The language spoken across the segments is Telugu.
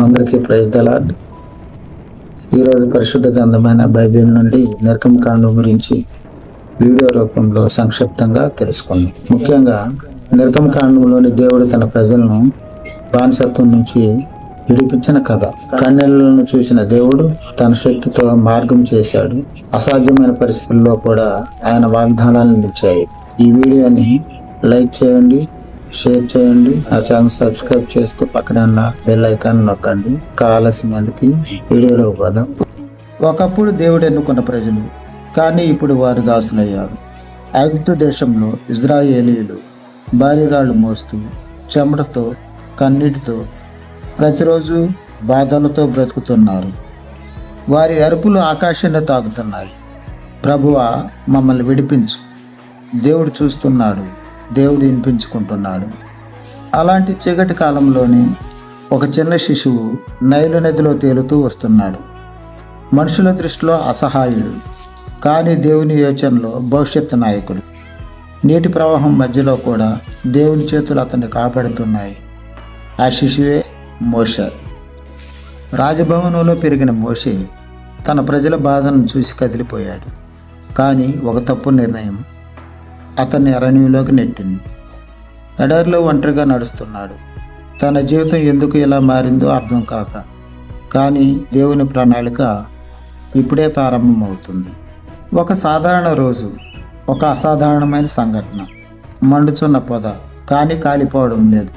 అందరికీ ప్రైజ్ ద లార్డ్. ఈరోజు పరిశుద్ధ గ్రంథమైన బైబిల్ నుండి నిర్గమకాండం గురించి వీడియో రూపంలో సంక్షిప్తంగా తెలుసుకుందాం. ముఖ్యంగా నిర్గమకాండంలోని దేవుడు తన ప్రజలను బానిసత్వం నుంచి విడిపించిన కథ. కన్నెలను చూసిన దేవుడు తన శక్తితో మార్గం చేశాడు. అసాధ్యమైన పరిస్థితుల్లో కూడా ఆయన వాగ్దానాలు నిలిచాయి. ఈ వీడియోని లైక్ చేయండి, షేర్ చేయండి. నా ఛానల్ సబ్స్క్రైబ్ చేస్తూ పక్కన ఉన్న బెల్ ఐకాన్ నొక్కండి. కావాల్సిన మందికి వీడియోలో పోదాం. ఒకప్పుడు దేవుడు ఎన్నుకున్న ప్రజలు, కానీ ఇప్పుడు వారు దాసులయ్యారు. ఐగుప్తు దేశంలో ఇజ్రాయేలీలు భారీరాళ్లు మోస్తూ చెమటతో కన్నీటితో ప్రతిరోజు బాధలతో బ్రతుకుతున్నారు. వారి అరుపులు ఆకాశాన్ని తాకుతున్నాయి. ప్రభువా, మమ్మల్ని విడిపించు. దేవుడు చూస్తున్నాడు, దేవుడు వినిపించుకుంటున్నాడు. అలాంటి చీకటి కాలంలోనే ఒక చిన్న శిశువు నైలు నదిలో తేలుతూ వస్తున్నాడు. మనుషుల దృష్టిలో అసహాయుడు, కానీ దేవుని యోచనలో భవిష్యత్తు నాయకుడు. నీటి ప్రవాహం మధ్యలో కూడా దేవుని చేతులు అతన్ని కాపాడుతున్నాయి. ఆ శిశువే మోషే. రాజభవనంలో పెరిగిన మోషే తన ప్రజల బాధను చూసి కదిలిపోయాడు. కానీ ఒక తప్పు నిర్ణయం అతన్ని అరణ్యంలోకి నెట్టింది. ఎడారిలో ఒంటరిగా నడుస్తున్నాడు. తన జీవితం ఎందుకు ఇలా మారిందో అర్థం కాక. కానీ దేవుని ప్రణాళిక ఇప్పుడే ప్రారంభమవుతుంది. ఒక సాధారణ రోజు, ఒక అసాధారణమైన సంఘటన. మండుచున్న పొద, కానీ కాలిపోవడం లేదు.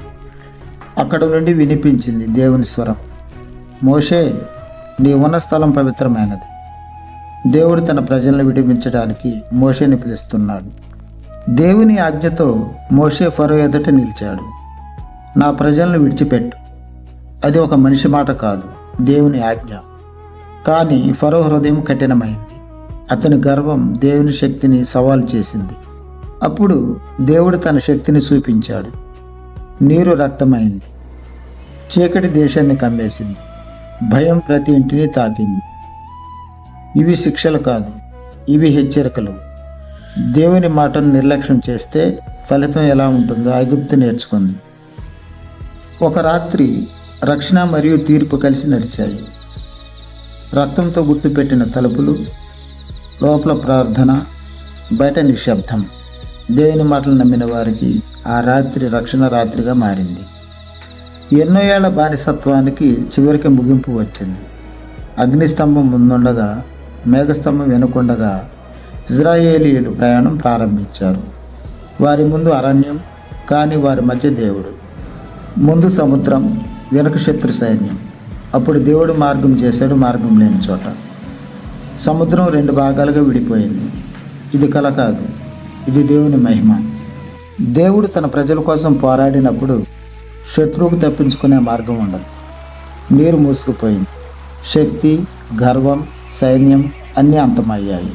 అక్కడ నుండి వినిపించింది దేవుని స్వరం. మోషే, నీ ఉన్న స్థలం పవిత్రమైనది. దేవుడు తన ప్రజలను విడిపించడానికి మోషేని పిలుస్తున్నాడు. దేవుని ఆజ్ఞతో మోషే ఫరో ఎదుట నిలిచాడు. నా ప్రజలను విడిచిపెట్టు. అది ఒక మనిషి మాట కాదు, దేవుని ఆజ్ఞ. కానీ ఫరో హృదయం కఠినమైంది. అతని గర్వం దేవుని శక్తిని సవాల్ చేసింది. అప్పుడు దేవుడు తన శక్తిని చూపించాడు. నీరు రక్తమైంది. చీకటి దేశాన్ని కమ్మేసింది. భయం ప్రతి ఇంటిని తాకింది. ఇవి శిక్షలు కాదు, ఇవి హెచ్చరికలు. దేవుని మాటను నిర్లక్ష్యం చేస్తే ఫలితం ఎలా ఉంటుందో ఐగుప్తు నేర్చుకుంది. ఒక రాత్రి రక్షణ మరియు తీర్పు కలిసి నడిచాయి. రక్తంతో గుర్తుపెట్టిన తలుపులు, లోపల ప్రార్థన, బయట నిశ్శబ్దం. దేవుని మాటలు నమ్మిన వారికి ఆ రాత్రి రక్షణ రాత్రిగా మారింది. ఎన్నో ఏళ్ల బానిసత్వానికి చివరికి ముగింపు వచ్చింది. అగ్నిస్తంభం ముందుండగా, మేఘస్తంభం వెనుకుండగా ఇజ్రాయేలీయులు ప్రయాణం ప్రారంభించారు. వారి ముందు అరణ్యం, కానీ వారి మధ్య దేవుడు. ముందు సముద్రం, వెనుక శత్రు సైన్యం. అప్పుడు దేవుడు మార్గం చేశాడు మార్గం లేని చోట. సముద్రం 2 భాగాలుగా విడిపోయింది. ఇది కల కాదు, ఇది దేవుని మహిమ. దేవుడు తన ప్రజల కోసం పోరాడినప్పుడు శత్రువుకు తప్పించుకునే మార్గం ఉండదు. నీరు మూసుకుపోయింది. శక్తి, గర్వం, సైన్యం అన్నీ అంతమయ్యాయి.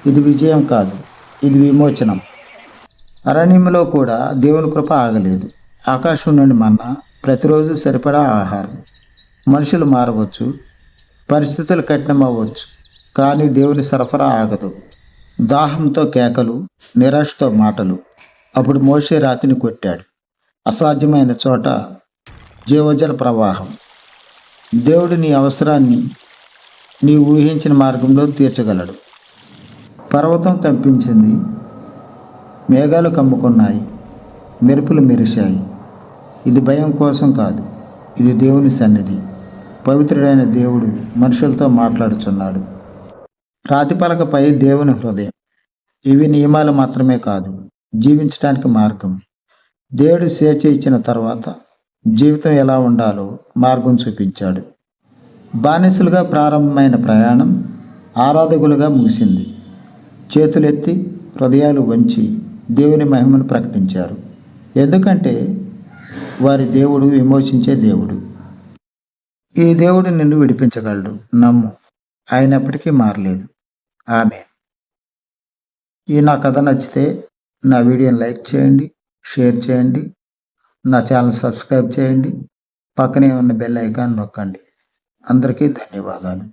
ఇది విజయం కాదు, ఇది విమోచనం. అరణ్యంలో కూడా దేవుని కృప ఆగలేదు. ఆకాశం నుండి మన్నా, ప్రతిరోజు సరిపడా ఆహారం. మనుషులు మారవచ్చు, పరిస్థితులు కఠినమవ్వచ్చు, కానీ దేవుని సరఫరా ఆగదు. దాహంతో కేకలు, నిరాశతో మాటలు. అప్పుడు మోషే రాతిని కొట్టాడు. అసాధ్యమైన చోట జీవజల ప్రవాహం. దేవుడు నీ అవసరాన్ని నీ ఊహించిన మార్గంలో తీర్చగలడు. పర్వతం కంపించింది, మేఘాలు కమ్ముకున్నాయి, మెరుపులు మెరిశాయి. ఇది భయం కోసం కాదు, ఇది దేవుని సన్నిధి. పవిత్రుడైన దేవుడు మనుషులతో మాట్లాడుచున్నాడు. రాతిపలకపై దేవుని హృదయం. ఇవి నియమాలు మాత్రమే కాదు, జీవించడానికి మార్గం. దేవుడు స్వేచ్ఛ ఇచ్చిన తర్వాత జీవితం ఎలా ఉండాలో మార్గం చూపించాడు. బానిసలుగా ప్రారంభమైన ప్రయాణం ఆరాధకులుగా ముగిసింది. చేతులెత్తి హృదయాలు వంచి దేవుని మహిమను ప్రకటించారు. ఎందుకంటే వారి దేవుడు విమోచించే దేవుడు. ఈ దేవుడు నిన్ను విడిపించగలడు, నమ్ము. ఆయన ఎప్పటికీ మారలేదు. ఆమేన్. నా కథ నచ్చితే నా వీడియోని లైక్ చేయండి, షేర్ చేయండి. నా ఛానల్ సబ్స్క్రైబ్ చేయండి. పక్కనే ఉన్న బెల్ ఐకాన్ నొక్కండి. అందరికీ ధన్యవాదాలు.